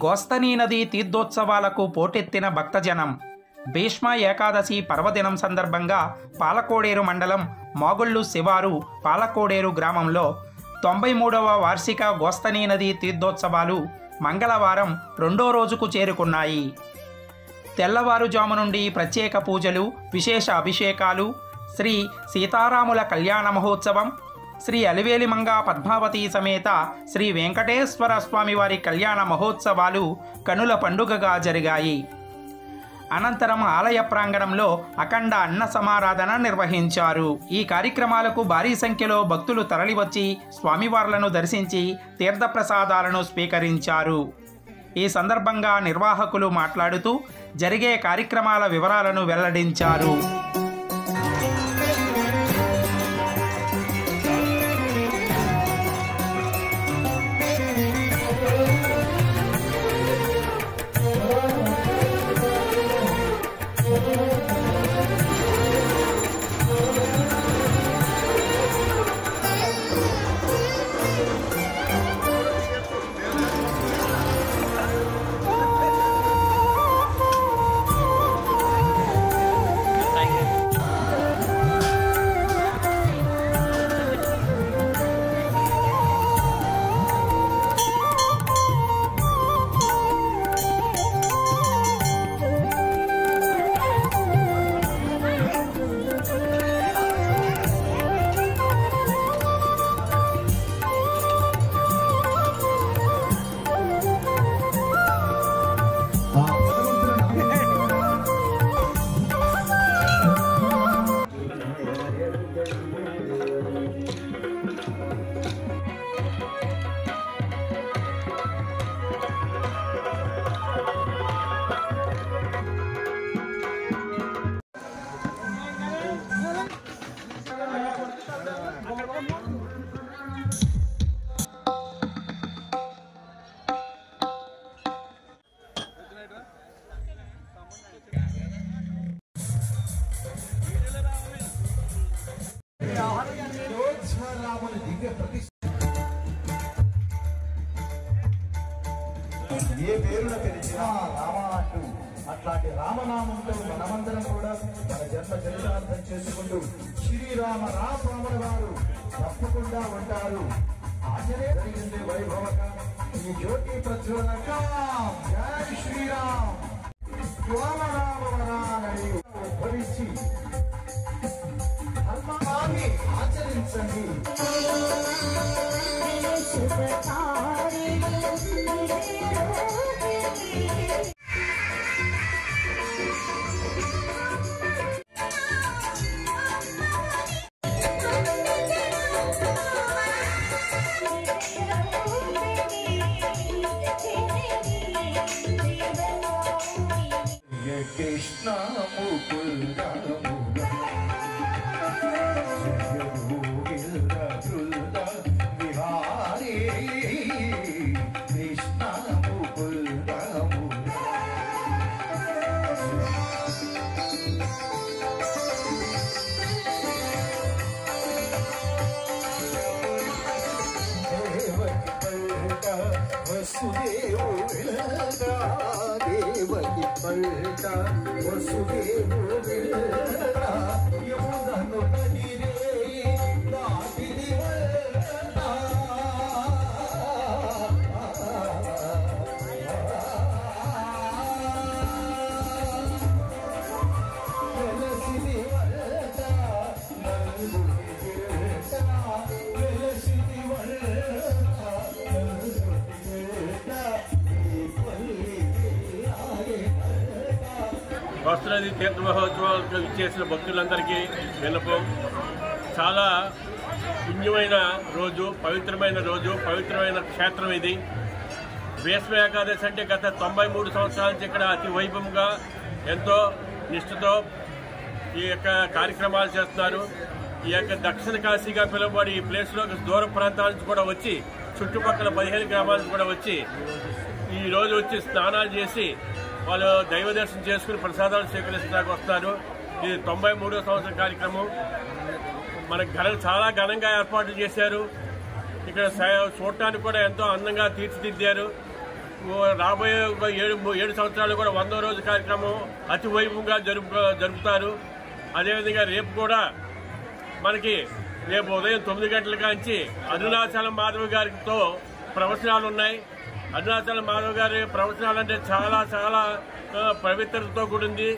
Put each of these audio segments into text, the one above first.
గోస్తనీ నది తీర్థోత్సవాలకు పోటెత్తిన భక్తజనం. భీష్మ ఏకాదశి పర్వదినం సందర్భంగా పాలకోడేరు మండలం మాగుళ్ళు శివారు పాలకోడేరు గ్రామంలో 93వ వార్షిక గోస్తనీ నది తీర్థోత్సవాలు మంగళవారం రెండో రోజుకు చేరుకున్నాయి. తెల్లవారుజాము నుండి ప్రత్యేక పూజలు, విశేష అభిషేకాలు, శ్రీ సీతారాముల కళ్యాణ మహోత్సవం, శ్రీ అలివేలిమంగ పద్మావతి సమేత శ్రీ వెంకటేశ్వర స్వామివారి కళ్యాణ మహోత్సవాలు కనుల పండుగగా జరిగాయి. అనంతరం ఆలయ ప్రాంగణంలో అఖండ అన్న సమారాధన నిర్వహించారు. ఈ కార్యక్రమాలకు భారీ సంఖ్యలో భక్తులు తరలివచ్చి స్వామివార్లను దర్శించి తీర్థప్రసాదాలను స్వీకరించారు. ఈ సందర్భంగా నిర్వాహకులు మాట్లాడుతూ జరిగే కార్యక్రమాల వివరాలను వెల్లడించారు. ఏ పేరున పిలిచినా రామ అంటూ అట్లాంటి రామనామంతో మనమందరం కూడా మన జన్మ చరితార్థం చేసుకుంటూ శ్రీరామ రామరాముల వారు తప్పకుండా ఉంటారు. ఆంజనేయ జరిగింది వైభవక ఈ జ్యోతి ప్రజ్వలక జై శ్రీరామ్ రామరామవరాలని భవించి ధర్మాన్ని ఆచరించండి. కృష్ణ ముకుంద విహారీ కృష్ణ ముకుంద వసుదేవు దేవకి పల్ట వసుదేవు యమునను కదిరే దాటిది గోస్తనీ తీర్థ మహోత్సవాలకు ఇచ్చేసిన భక్తులందరికీ విన్నపం. చాలా పుణ్యమైన రోజు, పవిత్రమైన క్షేత్రం ఇది. భీష్మ ఏకాదశి అంటే గత 93 సంవత్సరాల నుంచి ఇక్కడ అతి వైభవంగా ఎంతో నిష్ఠతో ఈ యొక్క కార్యక్రమాలు చేస్తున్నారు. ఈ యొక్క దక్షిణ కాశీగా పిలువబడి ఈ ప్లేస్లో దూర ప్రాంతాల నుంచి కూడా వచ్చి, చుట్టుపక్కల 15 గ్రామాల నుంచి కూడా వచ్చి ఈ రోజు వచ్చి స్నానాలు చేసి వాళ్ళు దైవ దర్శనం చేసుకుని ప్రసాదాలు స్వీకరించడానికి వస్తారు. ఇది 93వ సంవత్సరం కార్యక్రమం. మనకు చాలా ఘనంగా ఏర్పాట్లు చేశారు. ఇక్కడ చూడటానికి కూడా ఎంతో అందంగా తీర్చిదిద్దారు. రాబోయే ఏడు సంవత్సరాలు కూడా 100వ రోజు కార్యక్రమం అతి వైభవంగా జరుపుతారు. అదేవిధంగా రేపు కూడా మనకి రేపు ఉదయం 9 గంటల కాంచి అరుణాచలం మాధవ్ గారితో ప్రవచనాలు ఉన్నాయి. అరుణాచలం మాధవ్ గారి ప్రవచనాలు అంటే చాలా చాలా పవిత్రతతో కూడింది.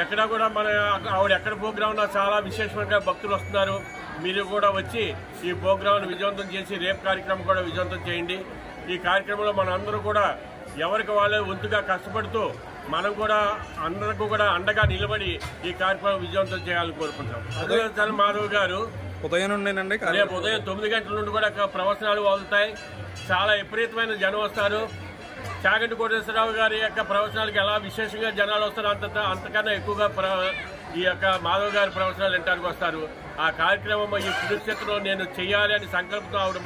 ఎక్కడ కూడా మన ఆవిడ ఎక్కడ ప్రోగ్రాం ఉన్నా చాలా విశేషంగా భక్తులు వస్తున్నారు. మీరు కూడా వచ్చి ఈ ప్రోగ్రాంను విజయవంతం చేసి రేపు కార్యక్రమం కూడా విజయవంతం చేయండి. ఈ కార్యక్రమంలో మనందరూ కూడా ఎవరికి వాళ్ళే వంతుగా కష్టపడుతూ మనం కూడా అందరికీ కూడా అండగా నిలబడి ఈ కార్యక్రమం విజయవంతం చేయాలని కోరుకుంటాం. అరుణాచలం మాధవ్ గారు ఉదయం నుండి రేపు ఉదయం 9 గంటల నుండి కూడా ప్రవచనాలు వదులుతాయి. చాలా విపరీతమైన జనం వస్తారు. చాగంటి కోటేశ్వరరావు గారి యొక్క ప్రవచనాలకి ఎలా విశేషంగా జనాలు వస్తారు అంతకన్నా ఎక్కువగా ఈ యొక్క మాధవ్ గారి ప్రవచనాలు వినడానికి వస్తారు. ఆ కార్యక్రమం ఈ పురుక్షేత్రంలో నేను చెయ్యాలి అని సంకల్పంతో ఆవిడ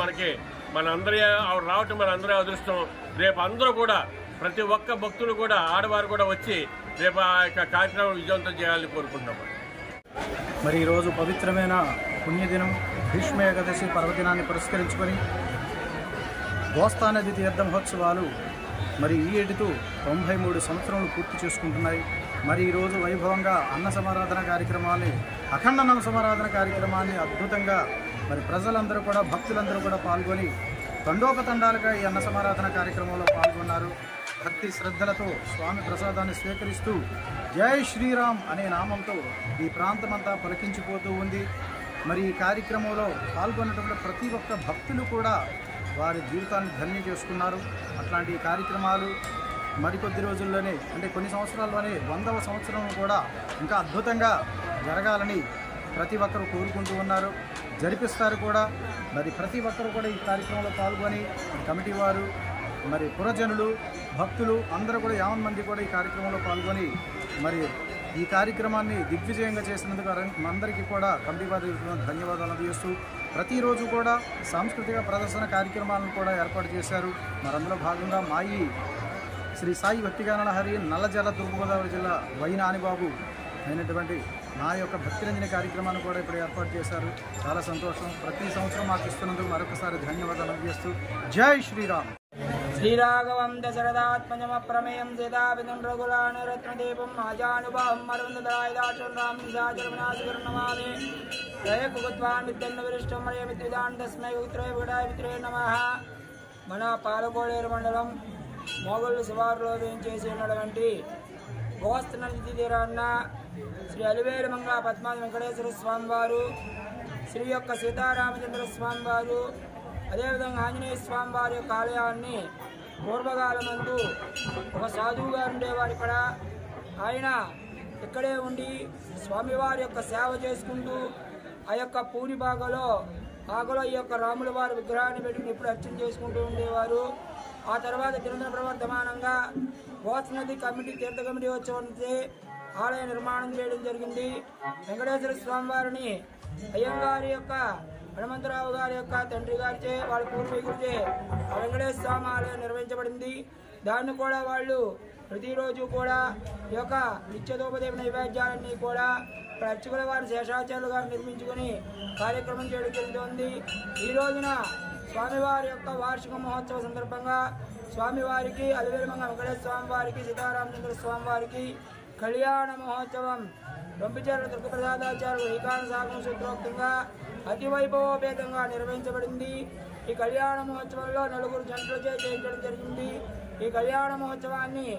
మనందరి ఆవిడ రావటం మనందరి అదృష్టం. రేపు అందరూ కూడా ప్రతి ఒక్క భక్తులు కూడా ఆడవారు కూడా వచ్చి రేపు ఆ యొక్క కార్యక్రమం విజయవంతం చేయాలని కోరుకుంటున్నాము. మరి ఈరోజు పవిత్రమైన పుణ్యదినం భీష్మ ఏకాదశి పర్వదినాన్ని పురస్కరించుకొని గోస్తా నది తీర్థ మహోత్సవాలు మరి ఈ ఏడుతో 93 సంవత్సరాలు పూర్తి చేసుకుంటున్నాయి. మరి ఈరోజు వైభవంగా అన్న సమారాధన కార్యక్రమాన్ని అఖండ అన్న సమారాధన కార్యక్రమాన్ని అద్భుతంగా మరి ప్రజలందరూ కూడా భక్తులందరూ కూడా పాల్గొని తండోపతండాలుగా ఈ అన్న సమారాధన కార్యక్రమంలో పాల్గొన్నారు. భక్తి శ్రద్ధలతో స్వామి ప్రసాదాన్ని స్వీకరిస్తూ జై శ్రీరామ్ అనే నామంతో ఈ ప్రాంతమంతా పలికించిపోతూ ఉంది. మరి ఈ కార్యక్రమంలో పాల్గొనడంలో ప్రతి ఒక్క భక్తులు కూడా వారి జీవితాన్ని ధన్యం చేసుకున్నారు. అట్లాంటి కార్యక్రమాలు మరికొద్ది రోజుల్లోనే అంటే కొన్ని సంవత్సరాల్లోనే 100వ సంవత్సరం కూడా ఇంకా అద్భుతంగా జరగాలని ప్రతి ఒక్కరు కోరుకుంటూ ఉన్నారు. జరిపిస్తారు కూడా. మరి ప్రతి ఒక్కరు కూడా ఈ కార్యక్రమంలో పాల్గొని కమిటీ వారు మరి పురజనులు భక్తులు అందరూ కూడా 50 మంది కూడా ఈ కార్యక్రమంలో పాల్గొని మరి ఈ కార్యక్రమాన్ని దిగ్విజయంగా చేసినందుకు అందరికీ కూడా కమిటీ వారి ధన్యవాదాలు అందజేస్తూ ప్రతిరోజు కూడా సాంస్కృతిక ప్రదర్శన కార్యక్రమాలను కూడా ఏర్పాటు చేశారు. మరి అందులో భాగంగా మాయి శ్రీ సాయి భక్తిగాన హరి నల్లజల్ల తూర్పుగోదావరి జిల్లా వైనానిబాబు అయినటువంటి నా యొక్క భక్తిరంజని కార్యక్రమాన్ని కూడా ఇప్పుడు ఏర్పాటు చేశారు. చాలా సంతోషం. ప్రతి సంవత్సరం మాకు ఇస్తున్నందుకు మరొకసారి ధన్యవాదాలు అందజేస్తూ జై శ్రీరామ్. శ్రీరాఘవం దశరథాత్మజమ ప్రమేయం సీతాపితం రఘురాణరత్నదీపం ఆజానుభావం మరుందరాయుధాచం రామనిజాచరమనాశికర్ణమామి జయకుగుద్వాన్ విద్యన్న విరిష్టం మరేమిద్విదాన్ తస్మై గుత్రే విడాయ విత్రే నమః. మన పాలకోడేరు మండలం మోగళ్ళు శివారులో చేసి ఉన్నటువంటి గోస్త నది తీరాన్న శ్రీ అలివేలు మంగళ పద్మాది వెంకటేశ్వర స్వామివారు, శ్రీ యొక్క సీతారామచంద్ర స్వామివారు, అదేవిధంగా ఆంజనేయ స్వామి వారి యొక్క ఆలయాన్ని పూర్వకాలమందు ఒక సాధువు గారు ఉండేవారు. ఇక్కడ ఆయన ఇక్కడే ఉండి స్వామివారి యొక్క సేవ చేసుకుంటూ ఆ యొక్క పూరి ఆగలో ఈ యొక్క రాముల వారి విగ్రహాన్ని పెట్టుకుని ఇప్పుడు అర్చన చేసుకుంటూ ఉండేవారు. ఆ తర్వాత దినదిన ప్రవర్తమానంగా గోస్త నది కమిటీ తీర్థ కమిటీ వచ్చి ఆలయ నిర్మాణం చేయడం జరిగింది. వెంకటేశ్వర స్వామి వారిని అయ్యంగారి యొక్క హనుమంతరావు గారి యొక్క తండ్రి గారిచే వాళ్ళ పూర్వీకులచే వెంకటేశ్వర స్వామి ఆలయం నిర్వహించబడింది. దాన్ని కూడా వాళ్ళు ప్రతిరోజు కూడా ఈ యొక్క నిత్యదోపదేవ నైవేద్యాలన్నీ కూడా అర్చకుల వారి శేషాచార్యులు గారు నిర్మించుకుని కార్యక్రమం చేయడం జరుగుతుంది. ఈ రోజున స్వామివారి యొక్క వార్షిక మహోత్సవ సందర్భంగా స్వామివారికి అలివేలుమంగ వెంకటేశ్వర స్వామి వారికి సీతారామచంద్ర స్వామి వారికి కళ్యాణ మహోత్సవం రొంపిచెర్ల దుర్గప్రసాదాచార్యులు ఏకాంత సాగం సూత్రోక్తంగా అతి వైభవోపేతంగా నిర్వహించబడింది. ఈ కళ్యాణ మహోత్సవంలో 4 జంటలచే చేయించడం జరిగింది. ఈ కళ్యాణ మహోత్సవాన్ని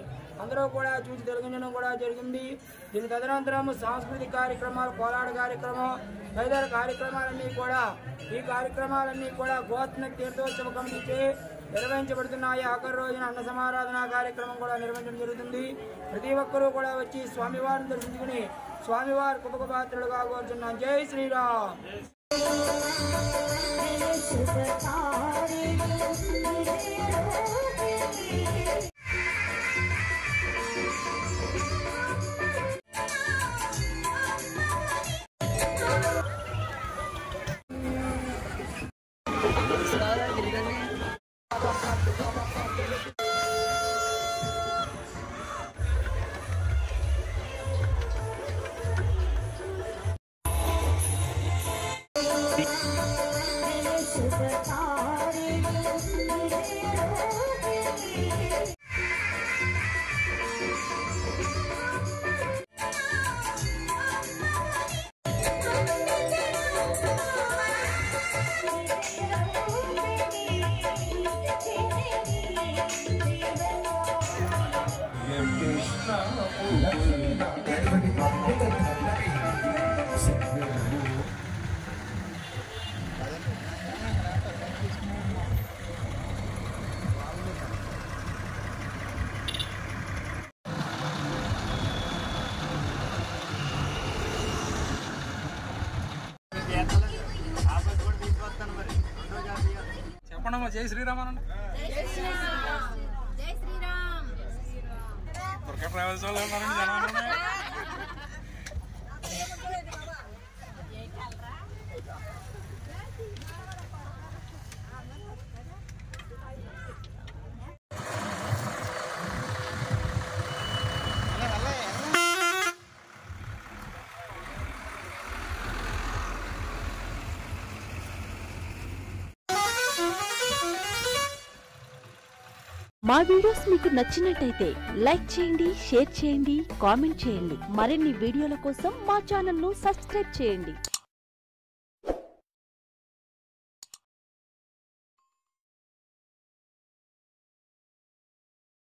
అందరూ కూడా చూసి తిరగించడం కూడా జరిగింది. దీని తదనంతరం సాంస్కృతిక కార్యక్రమాలు, కోలాట కార్యక్రమం, తదితర కార్యక్రమాలన్నీ కూడా గోస్త తీర్థోత్సవ కమిటీచే నిర్వహించబడుతున్నాయి. ఆఖరి రోజున అన్న సమారాధన కార్యక్రమం కూడా నిర్వహించడం జరుగుతుంది. ప్రతి ఒక్కరూ కూడా వచ్చి స్వామివారిని దర్శించుకుని స్వామివారి కృపకు పాత్రలుగా కోరుచున్నాం. జై శ్రీరామ్. Super చెప్పండి జై శ్రీరామ్ అనండి. దుర్గా ట్రావెల్స్ వాళ్ళు ఉన్నారండి జనం. మా వీడియోస్ మీకు నచ్చినట్టయితే లైక్ చేయండి, షేర్ చేయండి, కామెంట్ చేయండి. మరిన్ని వీడియోల కోసం మా ఛానల్ ను సబ్స్క్రైబ్ చేయండి.